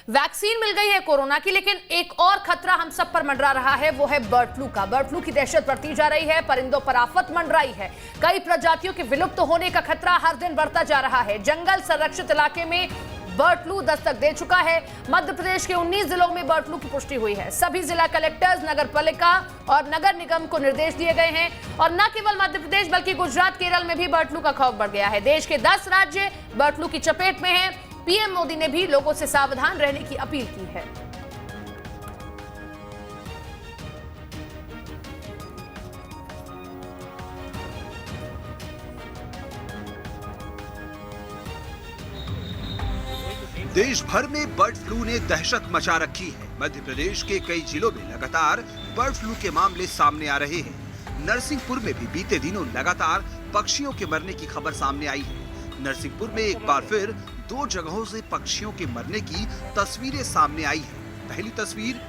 Vaccine मिल गई है corona की, लेकिन एक और खतरा हम सब पर मंडरा रहा है, वो है बर्ड फ्लू का। बर्ड फ्लू की दहशत बढ़ती जा रही है, परिंदों पर आफत मंडराई है। कई प्रजातियों के विलुप्त होने का खतरा हर दिन बढ़ता जा रहा है। जंगल संरक्षित इलाके में बर्ड फ्लू दस्तक दे चुका है। मध्य प्रदेश के 19 जिलों में बर्ड फ्लू की पुष्टि हुई है। सभी जिला कलेक्टर्स, नगर पालिका और नगर निगम को निर्देश दिए गए हैं। और न केवल मध्य प्रदेश बल्कि गुजरात, केरल में भी बर्ड फ्लू का खौफ बढ़ गया है। देश के 10 राज्य बर्ड फ्लू की चपेट में हैं। पीएम मोदी ने भी लोगों से सावधान रहने की अपील की है। देश भर में बर्ड फ्लू ने दहशत मचा रखी है। मध्य प्रदेश के कई जिलों में लगातार बर्ड फ्लू के मामले सामने आ रहे हैं। नरसिंहपुर में भी बीते दिनों लगातार पक्षियों के मरने की खबर सामने आई है। नरसिंहपुर में एक बार फिर 2 जगहों से पक्षियों के मरने की तस्वीरें सामने आई है। पहली तस्वीर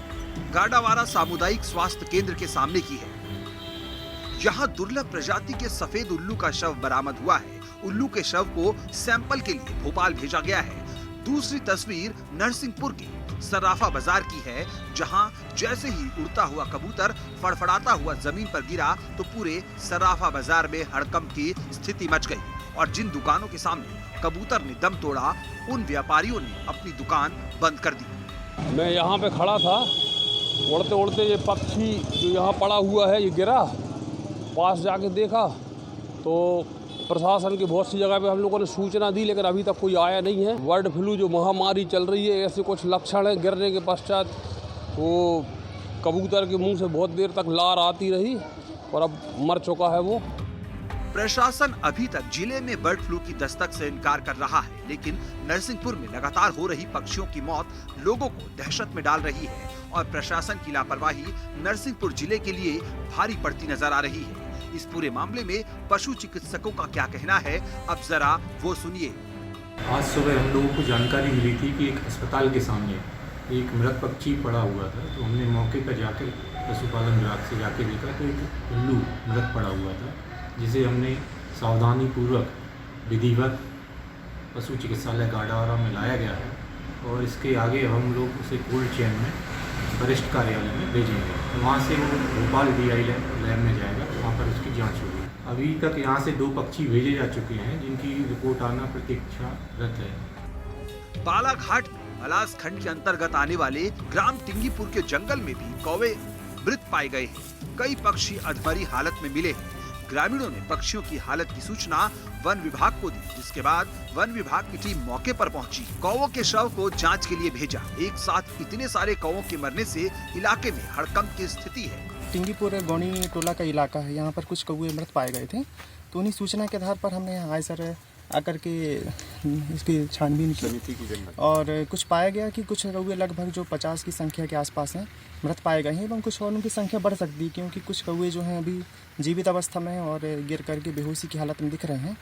गाडावारा सामुदायिक स्वास्थ्य केंद्र के सामने की है। यहाँ दुर्लभ प्रजाति के सफेद उल्लू का शव बरामद हुआ है। उल्लू के शव को सैंपल के लिए भोपाल भेजा गया है। दूसरी तस्वीर नरसिंहपुर के सराफा बाजार की है, जहां जैसे ही उड़ता हुआ कबूतर फड़फड़ाता हुआ जमीन पर गिरा तो पूरे सराफा बाजार में हड़कंप की स्थिति मच गई और जिन दुकानों के सामने कबूतर ने दम तोड़ा, उन व्यापारियों ने अपनी दुकान बंद कर दी। मैं यहाँ पे खड़ा था, उड़ते उड़ते ये पक्षी जो यहाँ पड़ा हुआ है ये गिरा। पास जाके देखा तो प्रशासन की बहुत सी जगह पे हम लोगों ने सूचना दी, लेकिन अभी तक कोई आया नहीं है। बर्ड फ्लू जो महामारी चल रही है, ऐसे कुछ लक्षण हैं। गिरने के पश्चात वो कबूतर के मुंह से बहुत देर तक लार आती रही और अब मर चुका है वो। प्रशासन अभी तक जिले में बर्ड फ्लू की दस्तक से इनकार कर रहा है, लेकिन नरसिंहपुर में लगातार हो रही पक्षियों की मौत लोगों को दहशत में डाल रही है और प्रशासन की लापरवाही नरसिंहपुर जिले के लिए भारी पड़ती नजर आ रही है। इस पूरे मामले में पशु चिकित्सकों का क्या कहना है, अब जरा वो सुनिए। आज सुबह हम लोगों को जानकारी मिली थी कि एक अस्पताल के सामने एक मृत पक्षी पड़ा हुआ था, तो हमने मौके पर जाकर पशुपालन विभाग से जाके देखा तो एक उल्लू मृत पड़ा हुआ था, जिसे हमने सावधानी पूर्वक विधिवत पशु चिकित्सालय गाडावारा में लाया गया है और इसके आगे हम लोग उसे कोल्ड चेन में वरिष्ठ कार्यालय में भेजेंगे। वहाँ से वो भोपाल DI लैब में जाएगा, वहाँ पर उसकी जांच होगी। अभी तक यहाँ से 2 पक्षी भेजे जा चुके हैं, जिनकी रिपोर्ट आना प्रतीक्षारत है। बालाघाट मलास खंड के अंतर्गत आने वाले ग्राम टिंगीपुर के जंगल में भी कौवे मृत पाए गए हैं। कई पक्षी अधमरी हालत में मिले हैं। ग्रामीणों ने पक्षियों की हालत की सूचना वन विभाग को दी, जिसके बाद वन विभाग की टीम मौके पर पहुंची। कौवों के शव को जांच के लिए भेजा। एक साथ इतने सारे कौवों के मरने से इलाके में हड़कंप की स्थिति है। टिंगीपुर गौनी टोला का इलाका है, यहाँ पर कुछ कौवे मृत पाए गए थे, तो उन्हीं सूचना के आधार पर हमने यहाँ आए सर आकर के इसकी छानबीन की और कुछ पाया गया कि कुछ कौवे लगभग जो 50 की संख्या के आसपास हैं मृत पाए गए हैं एवं कुछ और उनकी संख्या बढ़ सकती है, क्योंकि कुछ कौवे जो हैं अभी जीवित अवस्था में और गिर करके बेहोशी की हालत में दिख रहे हैं।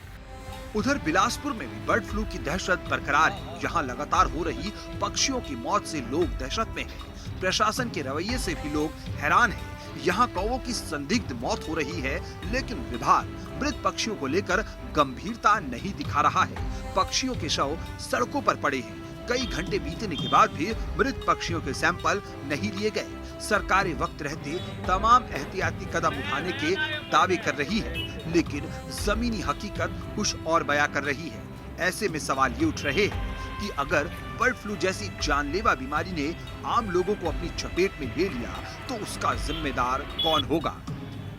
उधर बिलासपुर में भी बर्ड फ्लू की दहशत बरकरार है। यहाँ लगातार हो रही पक्षियों की मौत से लोग दहशत में हैं। प्रशासन के रवैये से भी लोग हैरान हैं। यहाँ कौवों की संदिग्ध मौत हो रही है, लेकिन विभाग मृत पक्षियों को लेकर गंभीरता नहीं दिखा रहा है। पक्षियों के शव सड़कों पर पड़े हैं। कई घंटे बीतने के बाद भी मृत पक्षियों के सैंपल नहीं लिए गए। सरकारें वक्त रहते तमाम एहतियाती कदम उठाने के दावे कर रही है, लेकिन जमीनी हकीकत कुछ और बयां कर रही है। ऐसे में सवाल ये उठ रहे हैं कि अगर बर्ड फ्लू जैसी जानलेवा बीमारी ने आम लोगों को अपनी चपेट में ले लिया तो उसका जिम्मेदार कौन होगा?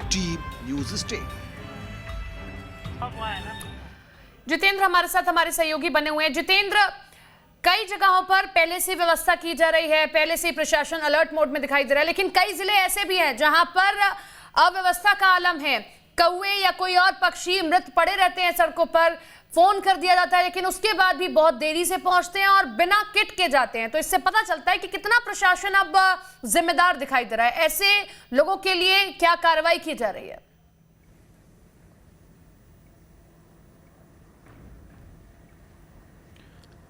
Team news state. जितेंद्र हमारे साथ हमारे सहयोगी बने हुए हैं। जितेंद्र, कई जगहों पर पहले से व्यवस्था की जा रही है, पहले से प्रशासन अलर्ट मोड में दिखाई दे रहा है, लेकिन कई जिले ऐसे भी हैं जहां पर अव्यवस्था का आलम है। कौवे या कोई और पक्षी मृत पड़े रहते हैं सड़कों पर, फोन कर दिया जाता है, लेकिन उसके बाद भी बहुत देरी से पहुंचते हैं और बिना किट के जाते हैं। तो इससे पता चलता है कि कितना प्रशासन अब जिम्मेदार दिखाई दे रहा है। ऐसे लोगों के लिए क्या कार्रवाई की जा रही है?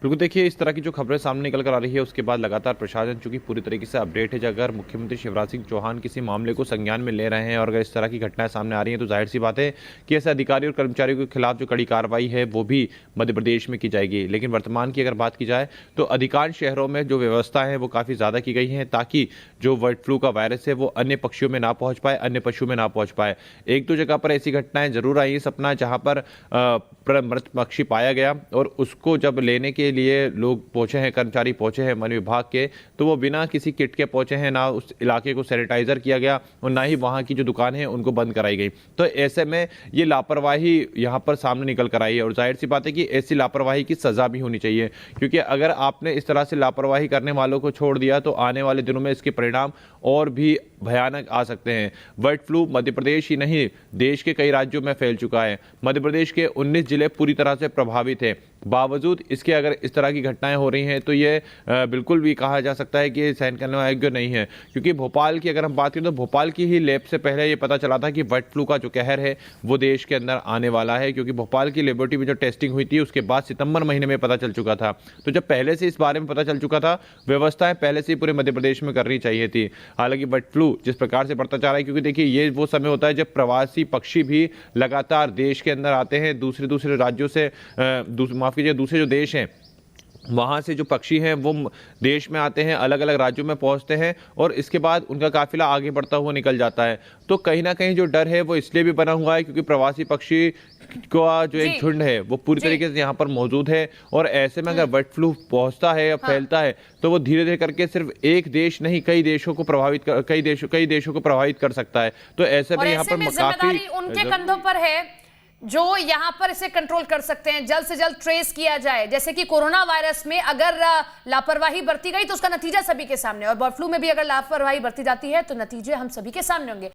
बिल्कुल, देखिए इस तरह की जो खबरें सामने निकल कर आ रही है उसके बाद लगातार प्रशासन चूंकि पूरी तरीके से अपडेट है। अगर मुख्यमंत्री शिवराज सिंह चौहान किसी मामले को संज्ञान में ले रहे हैं और अगर इस तरह की घटनाएं सामने आ रही हैं तो जाहिर सी बात है कि ऐसे अधिकारी और कर्मचारियों के खिलाफ जो कड़ी कार्रवाई है वो भी मध्य प्रदेश में की जाएगी। लेकिन वर्तमान की अगर बात की जाए तो अधिकांश शहरों में जो व्यवस्था है वो काफ़ी ज़्यादा की गई है ताकि जो बर्ड फ्लू का वायरस है वो अन्य पक्षियों में ना पहुँच पाए, अन्य पशुओं में ना पहुँच पाए। एक दो जगह पर ऐसी घटनाएं जरूर आई है सपना, जहाँ पर मृत पक्षी पाया गया और उसको जब लेने के लिए लोग पहुंचे हैं, कर्मचारी पहुंचे हैं वन विभाग के, तो वो बिना किसी किट के पहुंचे हैं, ना उस इलाके को सैनिटाइजर किया गया और ना ही वहां की जो दुकान है उनको बंद कराई गई। तो ऐसे में ये लापरवाही यहां पर सामने निकल कर आई है और जाहिर सी बात है कि ऐसी लापरवाही की सजा भी होनी चाहिए, क्योंकि अगर आपने इस तरह से लापरवाही करने वालों को छोड़ दिया तो आने वाले दिनों में इसके परिणाम और भी भयानक आ सकते हैं। बर्ड फ्लू मध्य प्रदेश ही नहीं देश के कई राज्यों में फैल चुका है। मध्य प्रदेश के 19 जिले पूरी तरह से प्रभावित हैं। बावजूद इसके अगर इस तरह की घटनाएं हो रही हैं तो ये बिल्कुल भी कहा जा सकता है कि सहन करने योग्य नहीं है, क्योंकि भोपाल की अगर हम बात करें तो भोपाल की ही लैब से पहले ये पता चला था कि बर्ड फ्लू का जो कहर है वो देश के अंदर आने वाला है, क्योंकि भोपाल की लेबोरेटरी में जो टेस्टिंग हुई थी उसके बाद सितंबर महीने में पता चल चुका था। तो जब पहले से इस बारे में पता चल चुका था, व्यवस्थाएं पहले से ही पूरे मध्य प्रदेश में करनी चाहिए थी। हालांकि बर्ड फ्लू जिस प्रकार से बढ़ता जा रहा है, क्योंकि देखिए ये वो समय होता है जब प्रवासी पक्षी भी लगातार देश के अंदर आते हैं, दूसरे राज्यों से माफ कीजिए दूसरे जो देश हैं वहाँ से जो पक्षी हैं वो देश में आते हैं, अलग अलग राज्यों में पहुँचते हैं और इसके बाद उनका काफिला आगे बढ़ता हुआ निकल जाता है। तो कहीं ना कहीं जो डर है वो इसलिए भी बना हुआ है क्योंकि प्रवासी पक्षी का जो एक झुंड है वो पूरी तरीके से यहाँ पर मौजूद है और ऐसे में अगर बर्ड फ्लू पहुँचता है या फैलता है तो वो धीरे धीरे करके सिर्फ एक देश नहीं कई देशों को प्रभावित कर सकता है। तो ऐसे में यहाँ पर काफी उनके कंधों पर है जो यहाँ पर इसे कंट्रोल कर सकते हैं, जल्द से जल्द ट्रेस किया जाए। जैसे कि कोरोना वायरस में अगर लापरवाही बरती गई तो उसका नतीजा सभी के सामने, और बर्ड फ्लू में भी अगर लापरवाही बरती जाती है तो नतीजे हम सभी के सामने होंगे।